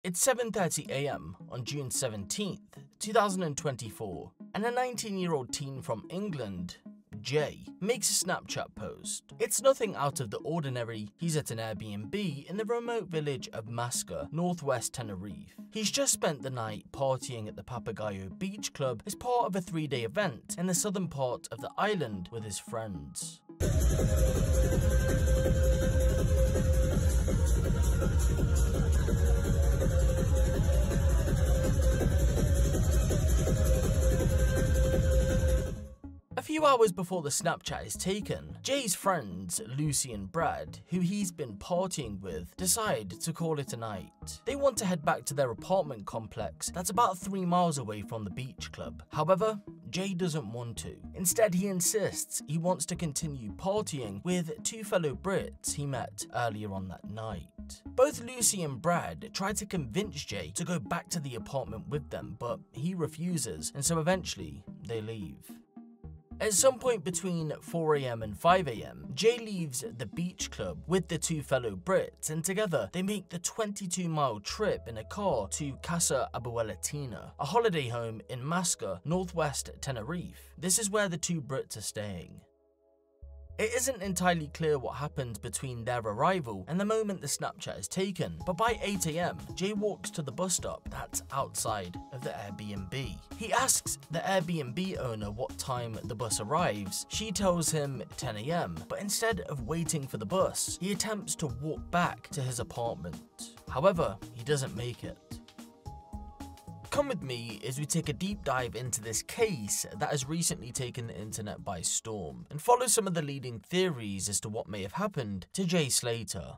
It's 7:30 AM on June 17th, 2024, and a 19-year-old teen from England, Jay, makes a Snapchat post. It's nothing out of the ordinary. He's at an Airbnb in the remote village of Masca, northwest Tenerife. He's just spent the night partying at the Papagayo Beach Club as part of a 3-day event in the southern part of the island with his friends. A few hours before the Snapchat is taken, Jay's friends, Lucy and Brad, who he's been partying with, decide to call it a night. They want to head back to their apartment complex that's about 3 miles away from the beach club. However, Jay doesn't want to. Instead, he insists he wants to continue partying with 2 fellow Brits he met earlier on that night. Both Lucy and Brad try to convince Jay to go back to the apartment with them, but he refuses, and so eventually they leave. At some point between 4 AM and 5 AM, Jay leaves the beach club with the 2 fellow Brits, and together they make the 22-mile trip in a car to Casa Abuelatina, a holiday home in Masca, northwest Tenerife. This is where the 2 Brits are staying. It isn't entirely clear what happens between their arrival and the moment the Snapchat is taken, but by 8 AM, Jay walks to the bus stop that's outside of the Airbnb. He asks the Airbnb owner what time the bus arrives. She tells him 10 AM, but instead of waiting for the bus, he attempts to walk back to his apartment. However, he doesn't make it. Come with me as we take a deep dive into this case that has recently taken the internet by storm, and follow some of the leading theories as to what may have happened to Jay Slater.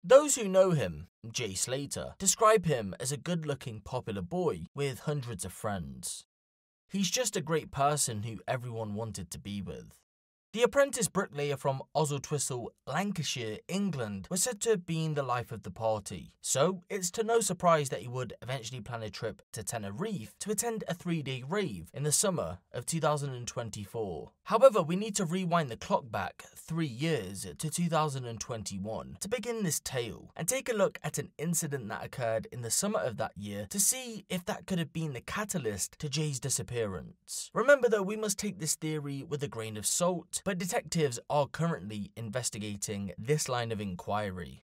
Those who know him, Jay Slater, describe him as a good-looking popular boy with hundreds of friends. He's just a great person who everyone wanted to be with. The apprentice bricklayer from Oswaldtwistle, Lancashire, England, was said to have been the life of the party, so it's to no surprise that he would eventually plan a trip to Tenerife to attend a 3-day rave in the summer of 2024. However, we need to rewind the clock back 3 years to 2021 to begin this tale, and take a look at an incident that occurred in the summer of that year to see if that could have been the catalyst to Jay's disappearance. Remember though, we must take this theory with a grain of salt, but detectives are currently investigating this line of inquiry.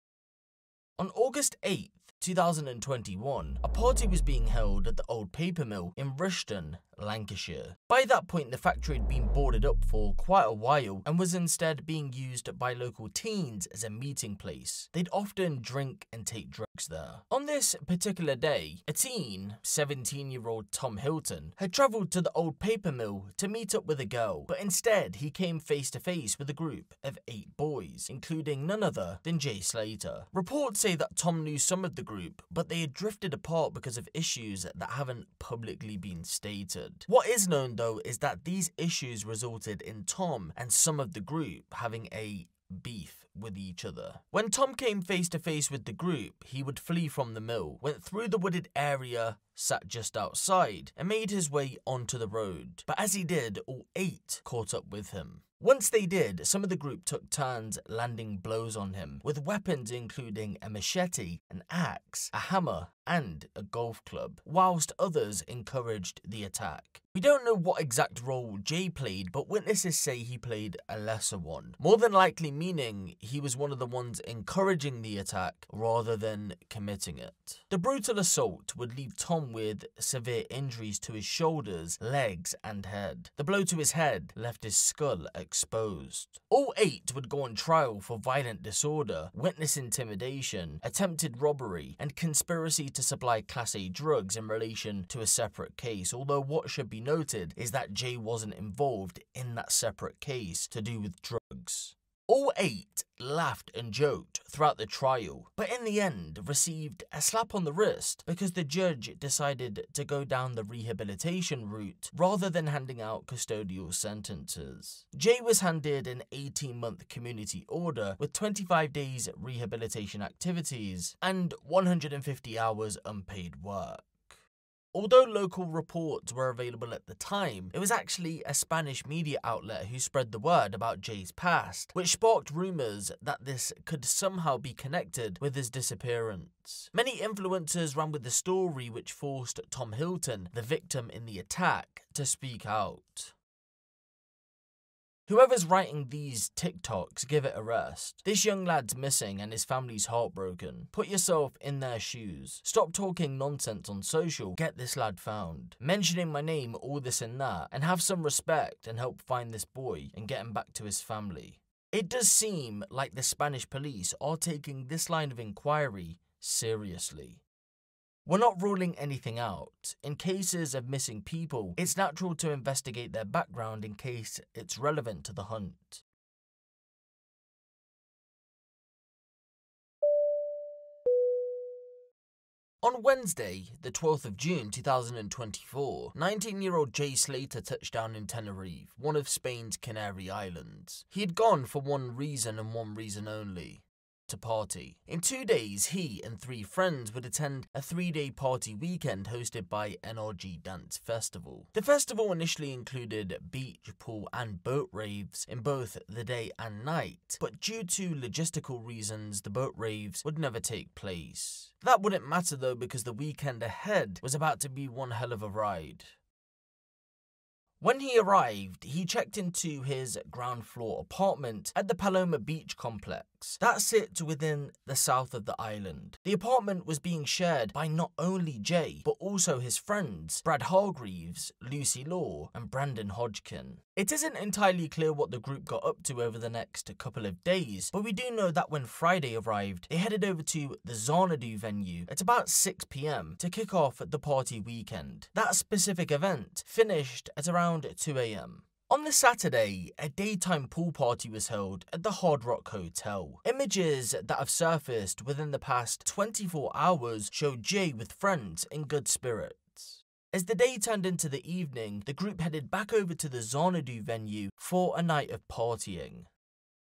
On August 8th, 2021, a party was being held at the old paper mill in Rushton, Lancashire. By that point, the factory had been boarded up for quite a while and was instead being used by local teens as a meeting place. They'd often drink and take drugs there. On this particular day, a teen, 17-year-old Tom Hilton, had travelled to the old paper mill to meet up with a girl, but instead he came face to face with a group of 8 boys, including none other than Jay Slater. Reports say that Tom knew some of the group, but they had drifted apart because of issues that haven't publicly been stated. What is known though is that these issues resulted in Tom and some of the group having a beef with each other. When Tom came face to face with the group, he would flee from the mill, went through the wooded area, sat just outside, and made his way onto the road. But as he did, all 8 caught up with him. Once they did, some of the group took turns landing blows on him, with weapons including a machete, an axe, a hammer, and a golf club, whilst others encouraged the attack. We don't know what exact role Jay played, but witnesses say he played a lesser one, more than likely meaning he was one of the ones encouraging the attack rather than committing it. The brutal assault would leave Tom with severe injuries to his shoulders, legs, and head. The blow to his head left his skull exposed. All 8 would go on trial for violent disorder, witness intimidation, attempted robbery, and conspiracy to supply Class A drugs in relation to a separate case, although what should be noted is that Jay wasn't involved in that separate case to do with drugs. All 8 laughed and joked throughout the trial, but in the end received a slap on the wrist because the judge decided to go down the rehabilitation route rather than handing out custodial sentences. Jay was handed an 18-month community order with 25 days rehabilitation activities and 150 hours unpaid work. Although local reports were available at the time, it was actually a Spanish media outlet who spread the word about Jay's past, which sparked rumours that this could somehow be connected with his disappearance. Many influencers ran with the story, which forced Tom Hilton, the victim in the attack, to speak out. Whoever's writing these TikToks, give it a rest. This young lad's missing and his family's heartbroken. Put yourself in their shoes. Stop talking nonsense on social. Get this lad found. Mentioning my name, all this and that, and have some respect and help find this boy and get him back to his family. It does seem like the Spanish police are taking this line of inquiry seriously. We're not ruling anything out. In cases of missing people, it's natural to investigate their background in case it's relevant to the hunt. On Wednesday, the 12th of June 2024, 19-year-old Jay Slater touched down in Tenerife, one of Spain's Canary Islands. He had gone for one reason and one reason only: to party. In 2 days, he and 3 friends would attend a 3-day party weekend hosted by NRG Dance Festival. The festival initially included beach, pool and boat raves in both the day and night, but due to logistical reasons, the boat raves would never take place. That wouldn't matter though, because the weekend ahead was about to be one hell of a ride. When he arrived, he checked into his ground floor apartment at the Paloma Beach complex. That sits within the south of the island. The apartment was being shared by not only Jay, but also his friends, Brad Hargreaves, Lucy Law, and Brandon Hodgkin. It isn't entirely clear what the group got up to over the next couple of days, but we do know that when Friday arrived, they headed over to the Xanadu venue at about 6 PM to kick off the party weekend. That specific event finished at around 2 AM. On the Saturday, a daytime pool party was held at the Hard Rock Hotel. Images that have surfaced within the past 24 hours show Jay with friends in good spirits. As the day turned into the evening, the group headed back over to the Xanadu venue for a night of partying.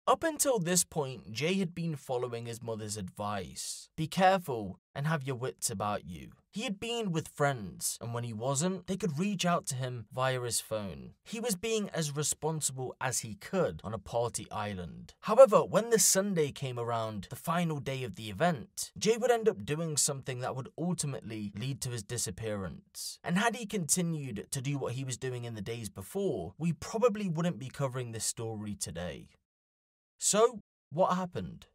Up until this point, Jay had been following his mother's advice. Be careful and have your wits about you. He had been with friends, and when he wasn't, they could reach out to him via his phone. He was being as responsible as he could on a party island. However, when the Sunday came around, the final day of the event, Jay would end up doing something that would ultimately lead to his disappearance. And had he continued to do what he was doing in the days before, we probably wouldn't be covering this story today. So, what happened?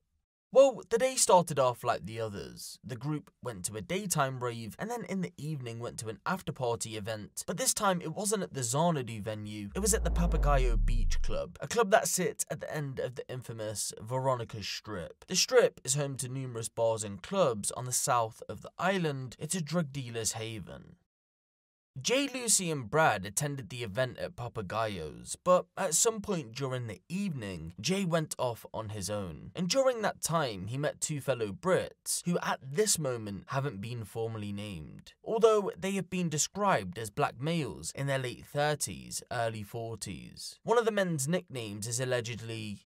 Well, the day started off like the others. The group went to a daytime rave and then in the evening went to an after-party event. But this time it wasn't at the Xanadu venue, it was at the Papagayo Beach Club, a club that sits at the end of the infamous Veronica's Strip. The Strip is home to numerous bars and clubs on the south of the island. It's a drug dealer's haven. Jay, Lucy and Brad attended the event at Papagayo's, but at some point during the evening, Jay went off on his own. And during that time, he met 2 fellow Brits, who at this moment haven't been formally named, although they have been described as black males in their late 30s, early 40s. One of the men's nicknames is allegedly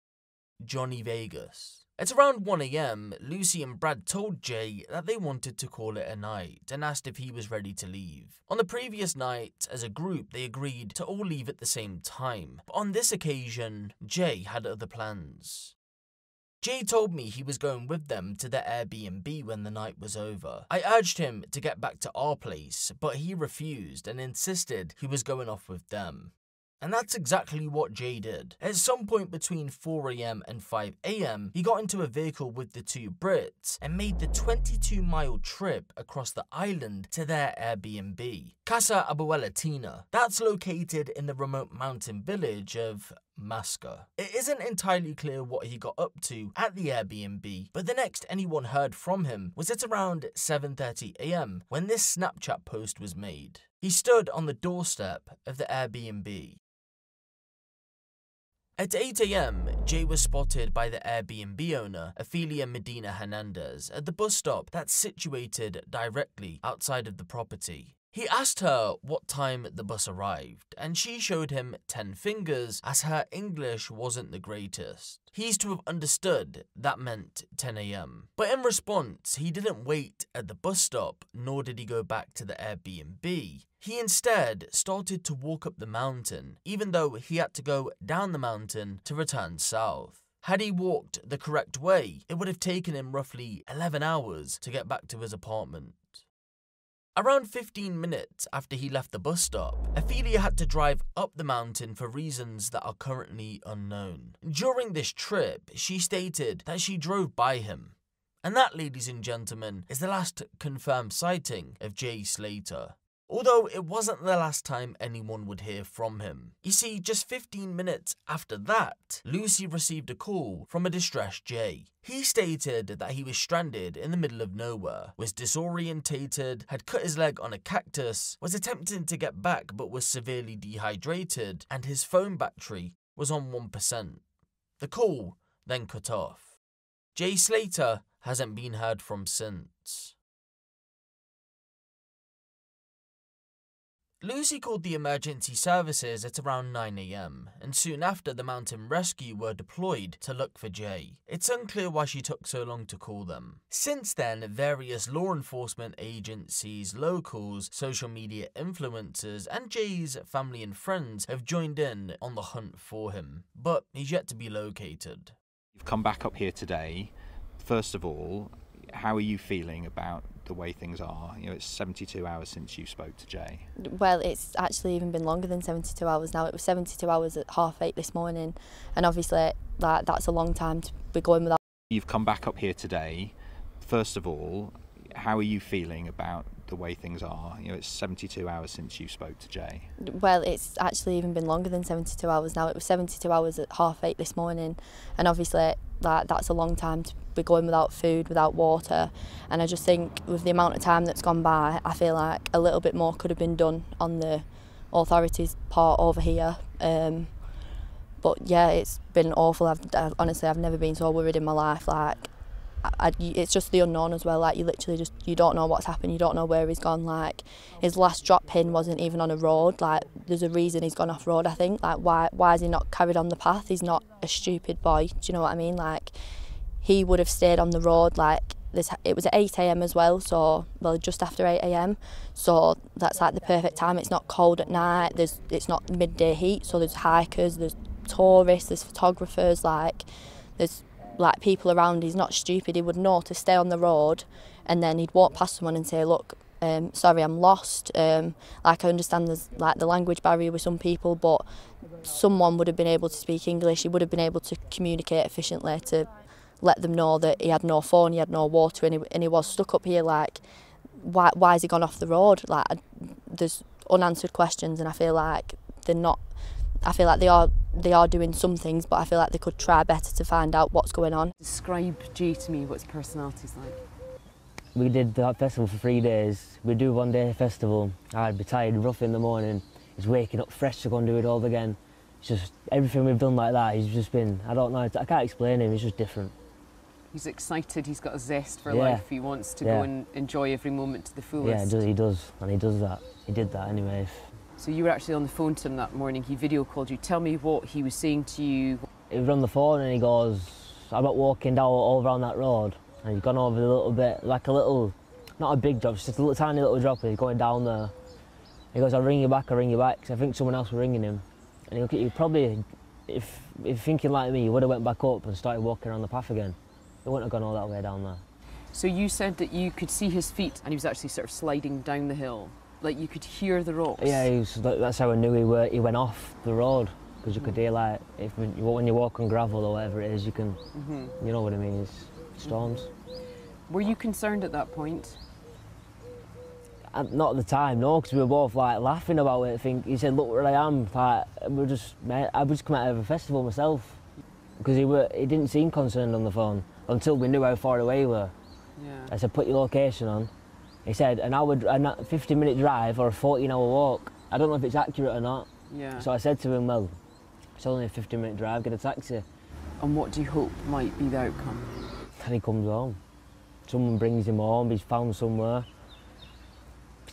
Johnny Vegas. At around 1 AM, Lucy and Brad told Jay that they wanted to call it a night and asked if he was ready to leave. On the previous night, as a group, they agreed to all leave at the same time, but on this occasion, Jay had other plans. Jay told me he was going with them to their Airbnb when the night was over. I urged him to get back to our place, but he refused and insisted he was going off with them. And that's exactly what Jay did. At some point between 4 AM and 5 AM, he got into a vehicle with the 2 Brits and made the 22-mile trip across the island to their Airbnb, Casa Abuela Tina. That's located in the remote mountain village of Masca. It isn't entirely clear what he got up to at the Airbnb, but the next anyone heard from him was at around 7:30 AM when this Snapchat post was made. He stood on the doorstep of the Airbnb. At 8 AM, Jay was spotted by the Airbnb owner, Ophelia Medina Hernandez, at the bus stop that's situated directly outside of the property. He asked her what time the bus arrived, and she showed him 10 fingers as her English wasn't the greatest. He's to have understood that meant 10 AM. But in response, he didn't wait at the bus stop, nor did he go back to the Airbnb. He instead started to walk up the mountain, even though he had to go down the mountain to return south. Had he walked the correct way, it would have taken him roughly 11 hours to get back to his apartment. Around 15 minutes after he left the bus stop, Ophelia had to drive up the mountain for reasons that are currently unknown. During this trip, she stated that she drove by him. And that, ladies and gentlemen, is the last confirmed sighting of Jay Slater. Although it wasn't the last time anyone would hear from him. You see, just 15 minutes after that, Lucy received a call from a distressed Jay. He stated that he was stranded in the middle of nowhere, was disorientated, had cut his leg on a cactus, was attempting to get back but was severely dehydrated, and his phone battery was on 1%. The call then cut off. Jay Slater hasn't been heard from since. Lucy called the emergency services at around 9 AM, and soon after the mountain rescue were deployed to look for Jay. It's unclear why she took so long to call them. Since then, various law enforcement agencies, locals, social media influencers, and Jay's family and friends have joined in on the hunt for him, but he's yet to be located. You've come back up here today. First of all, how are you feeling about the way things are? You know, it's 72 hours since you spoke to Jay. Well, it's actually even been longer than 72 hours now. It was 72 hours at 8:30 this morning, and obviously that's a long time to be going without. You've come back up here today. First of all, how are you feeling about the way things are? You know, it's 72 hours since you spoke to Jay. Well, it's actually even been longer than 72 hours now. It was 72 hours at 8:30 this morning, and obviously that's a long time to be going without food, without water, and I just think with the amount of time that's gone by, I feel like a little bit more could have been done on the authorities' part over here. But yeah, it's been awful. Honestly, I've never been so worried in my life. Like, it's just the unknown as well. Like, you don't know what's happened. You don't know where he's gone. Like, his last drop pin wasn't even on a road. Like, there's a reason he's gone off road, I think. Like, why has he not carried on the path? He's not a stupid boy. Do you know what I mean? Like, he would have stayed on the road. Like, it was at 8 AM as well. So, well, just after 8 AM. So that's like the perfect time. It's not cold at night. It's not midday heat. So there's hikers, there's tourists, there's photographers. Like, there's people around. He's not stupid. He would know to stay on the road, and then he'd walk past someone and say, look, sorry, I'm lost. Like, I understand there's like the language barrier with some people, but someone would have been able to speak English. He would have been able to communicate efficiently to let them know that he had no phone, he had no water, and he was stuck up here. Like, why has he gone off the road? Like, there's unanswered questions, and I feel like they're not. I feel like they are doing some things, but I feel like they could try better to find out what's going on. Describe Jay to me, what his personality's like. We did that festival for 3 days. We do one day festival. I'd be tired, rough in the morning. He's waking up fresh to go and do it all again. It's just everything we've done like that. He's just been, I don't know, I can't explain him. He's just different. He's excited. He's got a zest for life. He wants to go and enjoy every moment to the fullest. Yeah, he does, and he does that. He did that anyway. So you were actually on the phone to him that morning. He video called you. Tell me what he was saying to you. He was on the phone and he goes, I'm not walking down all around that road. And he's gone over a little bit, like a little, not a big drop, just a little tiny little drop. He's going down there. He goes, I'll ring you back, because I think someone else was ringing him. And he probably, if thinking like me, he would have went back up and started walking around the path again. He wouldn't have gone all that way down there. So you said that you could see his feet and he was actually sort of sliding down the hill. Like, you could hear the rocks. Yeah, that's how I knew he went off the road, because you could hear, like, when you walk on gravel or whatever it is, you can, you know what I mean, it's storms. Were you concerned at that point? Not at the time, no, because we were both like laughing about it. He said, look where I am. Like, I just come out of a festival myself, because he didn't seem concerned on the phone until we knew how far away we were. Yeah. I said, put your location on. He said, a 50-minute drive or a 14-hour walk. I don't know if it's accurate or not. Yeah. So I said to him, well, it's only a 50-minute drive, get a taxi. And what do you hope might be the outcome? And he comes home. Someone brings him home, he's found somewhere.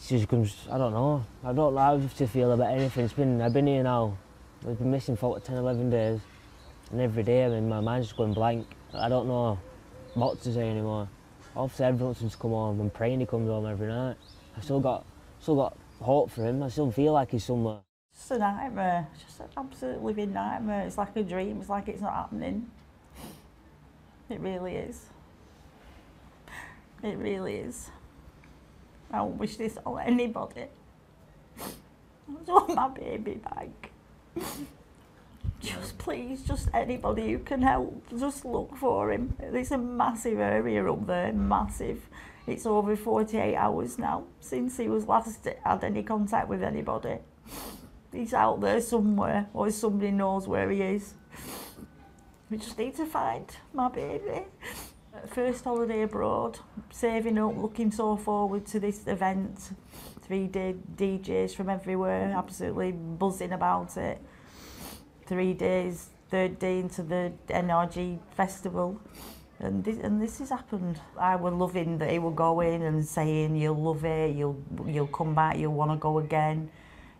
just comes, I don't know how to feel about anything. I've been here now, I've been missing for 10, 11 days, and every day, I mean, my mind's just going blank. I don't know what to say anymore. Obviously everyone wants him to come home. I'm praying he comes home every night. I still got hope for him. I still feel like he's somewhere. It's just a nightmare. It's just an absolute living nightmare. It's like a dream. It's like it's not happening. It really is. It really is. I don't wish this on anybody. I just want my baby back. Just please, just anybody who can help, just look for him. There's a massive area up there, massive. It's over 48 hours now since he was last had any contact with anybody. He's out there somewhere, or somebody knows where he is. We just need to find my baby. First holiday abroad, saving up, looking so forward to this event. 3-day DJs from everywhere, absolutely buzzing about it. 3 days, 3rd day into the NRG festival, and this has happened. I was loving that he would go in and saying, "You'll love it, you'll come back, you'll want to go again,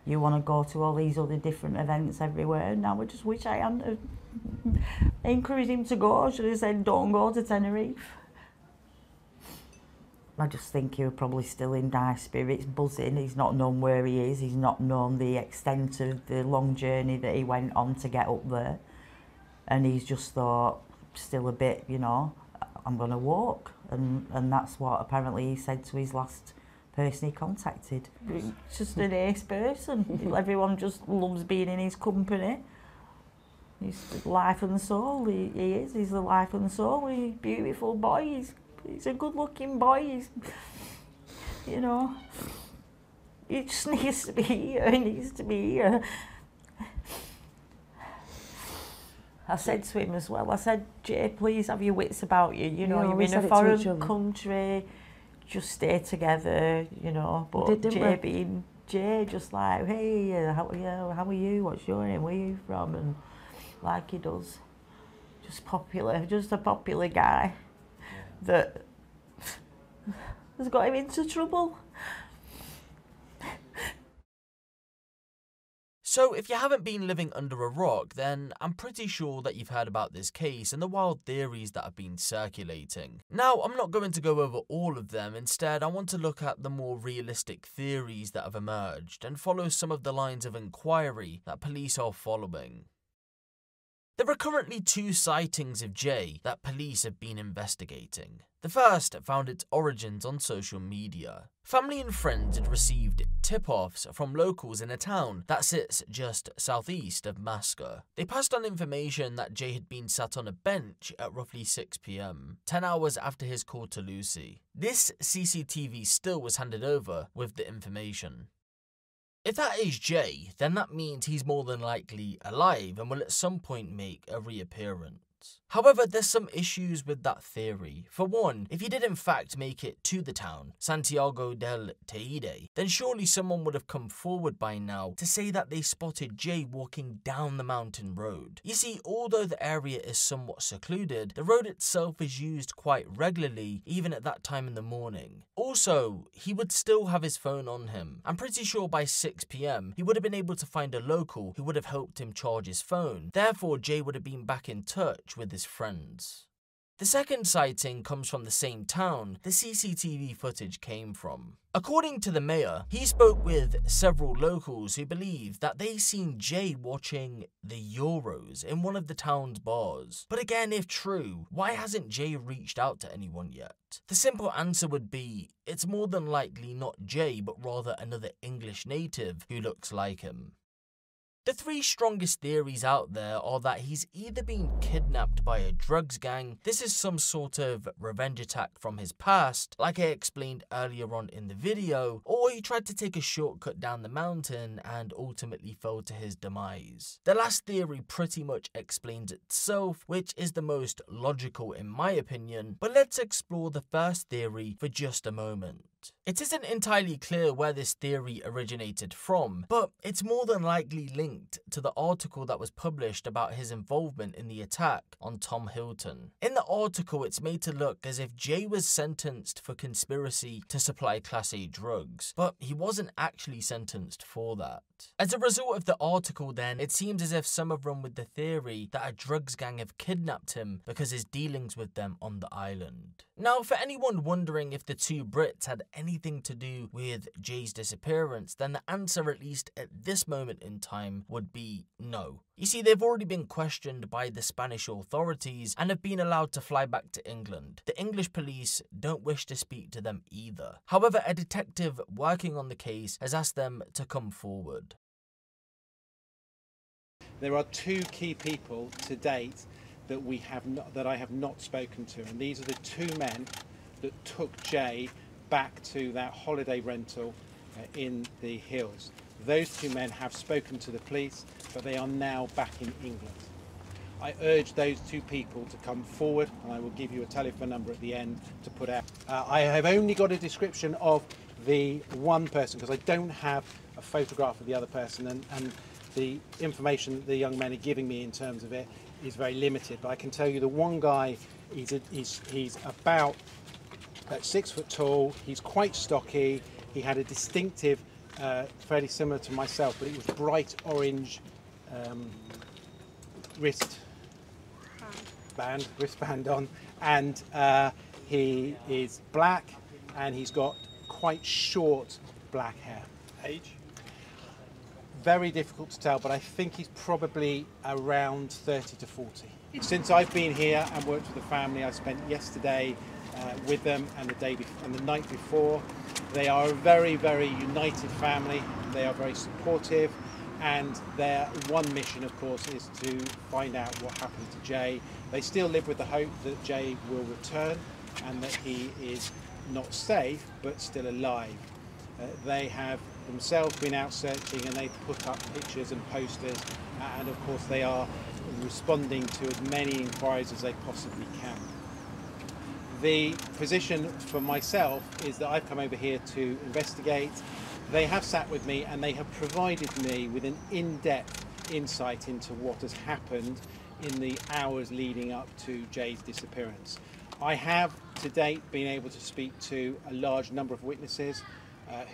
you want to go to all these other different events everywhere." Now I just wish I hadn't encouraged him to go. I should have said, "Don't go to Tenerife." I just think he was probably still in dire spirits, buzzing. He's not known where he is. He's not known the extent of the long journey that he went on to get up there. And he's just thought, still a bit, you know, I'm going to walk. And that's what apparently he said to his last person he contacted. He's just an ace person. Everyone just loves being in his company. He's the life and soul. He is. He's the life and soul. He's a beautiful boy. He's a good-looking boy. He's, you know, he just needs to be here. He needs to be here. I said to him as well, I said, "Jay, please have your wits about you. You know, you're in a foreign country. Just stay together, you know." But Jay being Jay, just like, "Hey, how are you? What's your name? Where are you from?" And like he does. Just a popular guy. That has got him into trouble. So if you haven't been living under a rock, then I'm pretty sure that you've heard about this case and the wild theories that have been circulating. Now, I'm not going to go over all of them. Instead, I want to look at the more realistic theories that have emerged and follow some of the lines of inquiry that police are following. There are currently 2 sightings of Jay that police have been investigating. The first found its origins on social media. Family and friends had received tip-offs from locals in a town that sits just southeast of Masca. They passed on information that Jay had been sat on a bench at roughly 6 PM, 10 hours after his call to Lucy. This CCTV still was handed over with the information. If that is Jay, then that means he's more than likely alive and will at some point make a reappearance. However, there's some issues with that theory. For one, if he did in fact make it to the town, Santiago del Teide, then surely someone would have come forward by now to say that they spotted Jay walking down the mountain road. You see, although the area is somewhat secluded, the road itself is used quite regularly, even at that time in the morning. Also, he would still have his phone on him. I'm pretty sure by 6 PM, he would have been able to find a local who would have helped him charge his phone. Therefore, Jay would have been back in touch with his friends. The second sighting comes from the same town the CCTV footage came from. According to the mayor, he spoke with several locals who believe that they seen Jay watching the Euros in one of the town's bars. But again, if true, why hasn't Jay reached out to anyone yet? The simple answer would be, it's more than likely not Jay, but rather another English native who looks like him. The 3 strongest theories out there are that he's either been kidnapped by a drugs gang, this is some sort of revenge attack from his past, like I explained earlier on in the video, or he tried to take a shortcut down the mountain and ultimately fell to his demise. The last theory pretty much explains itself, which is the most logical in my opinion, but let's explore the first theory for just a moment. It isn't entirely clear where this theory originated from, but it's more than likely linked to the article that was published about his involvement in the attack on Tom Hilton. In the article, it's made to look as if Jay was sentenced for conspiracy to supply Class A drugs, but he wasn't actually sentenced for that. As a result of the article then, it seems as if some have run with the theory that a drugs gang have kidnapped him because his dealings with them on the island. Now, for anyone wondering if the two Brits had anything to do with Jay's disappearance, then the answer, at least at this moment in time, would be no. You see, they've already been questioned by the Spanish authorities and have been allowed to fly back to England. The English police don't wish to speak to them either. However, a detective working on the case has asked them to come forward. There are two key people to date that I have not spoken to, and these are the two men that took Jay back to that holiday rental in the hills. Those two men have spoken to the police, but they are now back in England. I urge those two people to come forward, and I will give you a telephone number at the end to put out. I have only got a description of the one person because I don't have a photograph of the other person, and the information the young men are giving me in terms of it is very limited. But I can tell you the one guy, he's about 6 foot tall, he's quite stocky, he had a distinctive, fairly similar to myself, but it was bright orange wristband on, and he is black, and he's got quite short black hair. Age? Very difficult to tell, but I think he's probably around 30 to 40. Since I've been here and worked with the family, I spent yesterday with them and the night before. They are a very, very united family. They are very supportive, and their one mission, of course, is to find out what happened to Jay. They still live with the hope that Jay will return and that he is not safe but still alive. They have themselves been out searching, and they put up pictures and posters, and of course they are responding to as many inquiries as they possibly can. The position for myself is that I've come over here to investigate. They have sat with me and they have provided me with an in-depth insight into what has happened in the hours leading up to Jay's disappearance. I have to date been able to speak to a large number of witnesses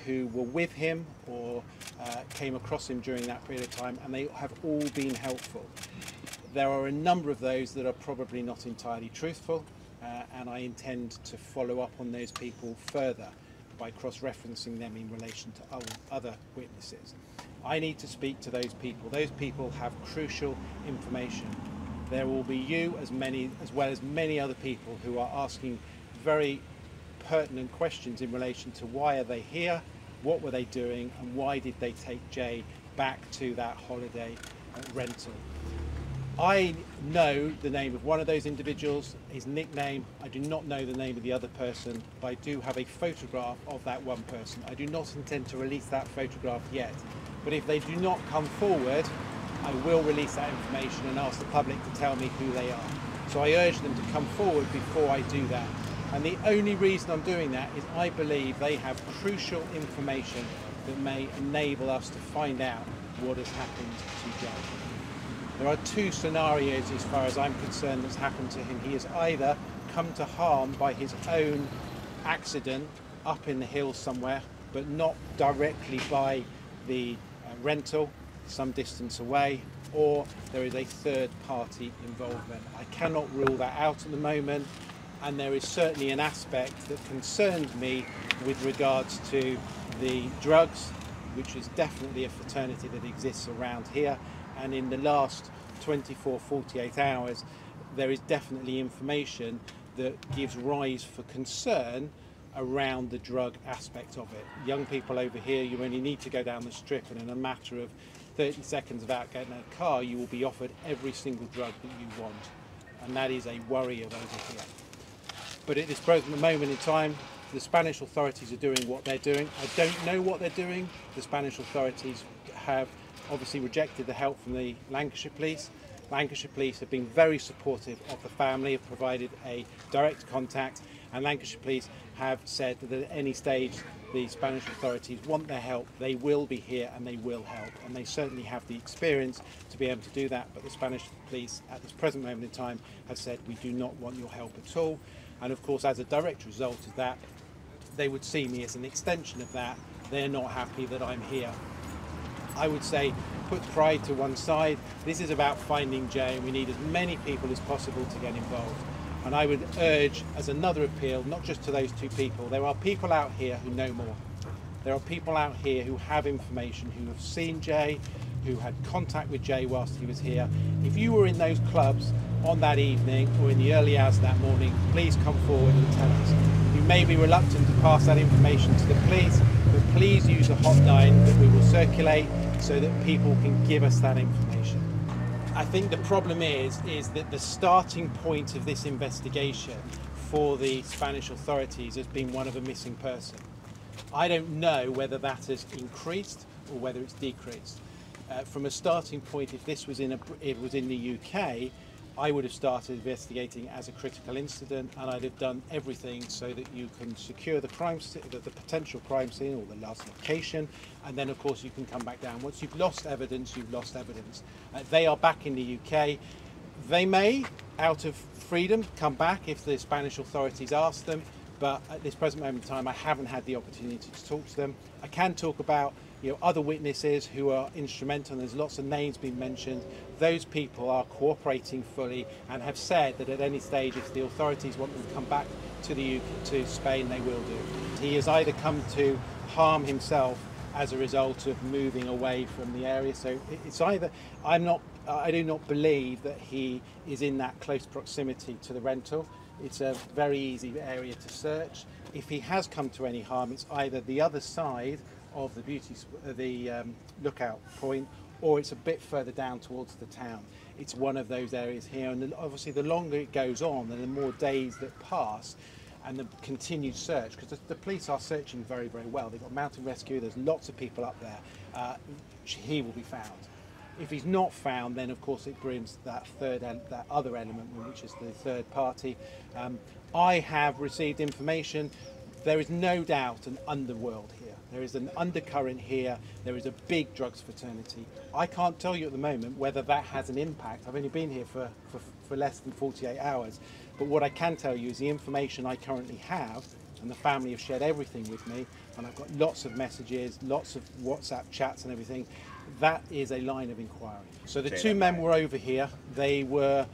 who were with him or came across him during that period of time, and they have all been helpful. There are a number of those that are probably not entirely truthful, and I intend to follow up on those people further by cross-referencing them in relation to other witnesses. I need to speak to those people. Those people have crucial information. There will be you as well as many other people who are asking very pertinent questions in relation to why are they here, what were they doing, and why did they take Jay back to that holiday rental. I know the name of one of those individuals, his nickname. I do not know the name of the other person, but I do have a photograph of that one person. I do not intend to release that photograph yet, but if they do not come forward, I will release that information and ask the public to tell me who they are. So I urge them to come forward before I do that. And the only reason I'm doing that is I believe they have crucial information that may enable us to find out what has happened to Jay. There are two scenarios as far as I'm concerned that's happened to him. He has either come to harm by his own accident up in the hills somewhere, but not directly by the rental, some distance away, or there is a third party involvement. I cannot rule that out at the moment, and there is certainly an aspect that concerns me with regards to the drugs, which is definitely a fraternity that exists around here, and in the last 24-48 hours there is definitely information that gives rise for concern around the drug aspect of it. Young people over here, you only need to go down the strip, and in a matter of 30 seconds without getting a car, you will be offered every single drug that you want, and that is a worry of over here. But at this present moment in time, the Spanish authorities are doing what they're doing. I don't know what they're doing. The Spanish authorities have obviously rejected the help from the Lancashire police. Lancashire police have been very supportive of the family, have provided a direct contact, And Lancashire Police have said that at any stage the Spanish authorities want their help, they will be here and they will help. And they certainly have the experience to be able to do that. But the Spanish police at this present moment in time have said, we do not want your help at all. And of course, as a direct result of that, they would see me as an extension of that. They're not happy that I'm here. I would say, put pride to one side. This is about finding Jay, and we need as many people as possible to get involved. And I would urge, as another appeal, not just to those two people, there are people out here who know more. There are people out here who have information, who have seen Jay, who had contact with Jay whilst he was here. If you were in those clubs on that evening or in the early hours of that morning, please come forward and tell us. You may be reluctant to pass that information to the police, but please use a hotline that we will circulate so that people can give us that information. I think the problem is that the starting point of this investigation for the Spanish authorities has been one of a missing person. I don't know whether that has increased or whether it's decreased. From a starting point, if this was in the UK, I would have started investigating as a critical incident, and I'd have done everything so that you can secure the potential crime scene or the last location, and then of course you can come back down. Once you've lost evidence, you've lost evidence. They are back in the UK. They may, out of freedom, come back if the Spanish authorities ask them, but at this present moment in time I haven't had the opportunity to talk to them. I can talk about other witnesses who are instrumental, and there's lots of names being mentioned. Those people are cooperating fully and have said that at any stage, if the authorities want them to come back to Spain, they will do. He has either come to harm himself as a result of moving away from the area, so it's either, I do not believe that he is in that close proximity to the rental. It's a very easy area to search. If he has come to any harm, it's either the other side of the lookout point, or it's a bit further down towards the town. It's one of those areas here, and obviously the longer it goes on and the more days that pass and the continued search, because the police are searching very, very well. They've got mountain rescue, there's lots of people up there. He will be found. If he's not found, then of course it brings that other element, which is the third party. I have received information. There is no doubt an underworld here. There is an undercurrent here. There is a big drugs fraternity. I can't tell you at the moment whether that has an impact. I've only been here for less than 48 hours. But what I can tell you is the information I currently have, and the family have shared everything with me, and I've got lots of messages, lots of WhatsApp chats and everything. That is a line of inquiry. So the two men were over here. They were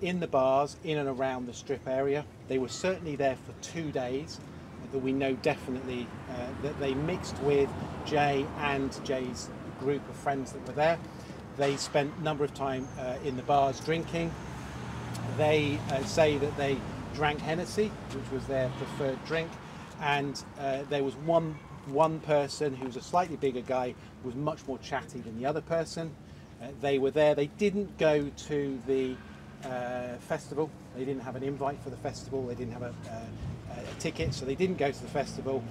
in the bars, in and around the strip area. They were certainly there for 2 days. That we know definitely that they mixed with Jay and Jay's group of friends that were there. They spent a number of time in the bars drinking. They say that they drank Hennessy, which was their preferred drink, and there was one person who was a slightly bigger guy, was much more chatty than the other person. They were there. They didn't go to the festival. They didn't have an invite for the festival. They didn't have a ticket, so they didn't go to the festival,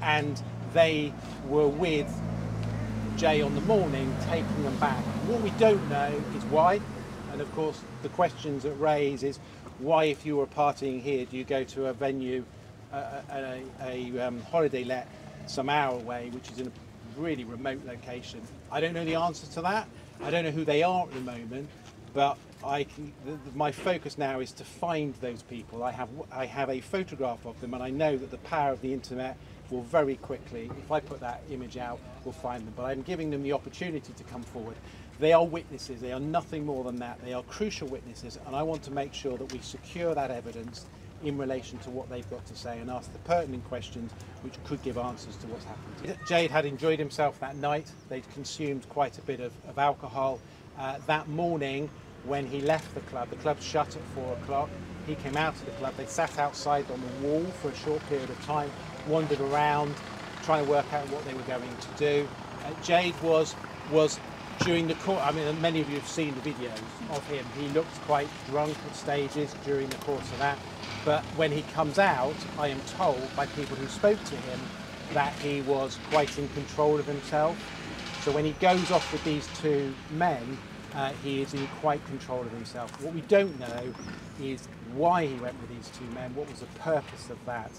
and they were with Jay on the morning, taking them back. What we don't know is why, and of course the questions that raise is why, if you were partying here, do you go to a venue, a holiday let some hour away, which is in a really remote location? I don't know the answer to that. I don't know who they are at the moment, but my focus now is to find those people. I have a photograph of them, and I know that the power of the internet will very quickly, if I put that image out, we'll find them. But I'm giving them the opportunity to come forward. They are witnesses. They are nothing more than that. They are crucial witnesses, and I want to make sure that we secure that evidence in relation to what they've got to say and ask the pertinent questions which could give answers to what's happened. Jade had enjoyed himself that night. They'd consumed quite a bit of alcohol. That morning, when he left the club shut at 4 o'clock. He came out of the club. They sat outside on the wall for a short period of time, wandered around, trying to work out what they were going to do. Jade was during the course, I mean, many of you have seen the videos of him. He looked quite drunk at stages during the course of that. But when he comes out, I am told by people who spoke to him that he was quite in control of himself. So when he goes off with these two men, he is in quite control of himself. What we don't know is why he went with these two men, what was the purpose of that.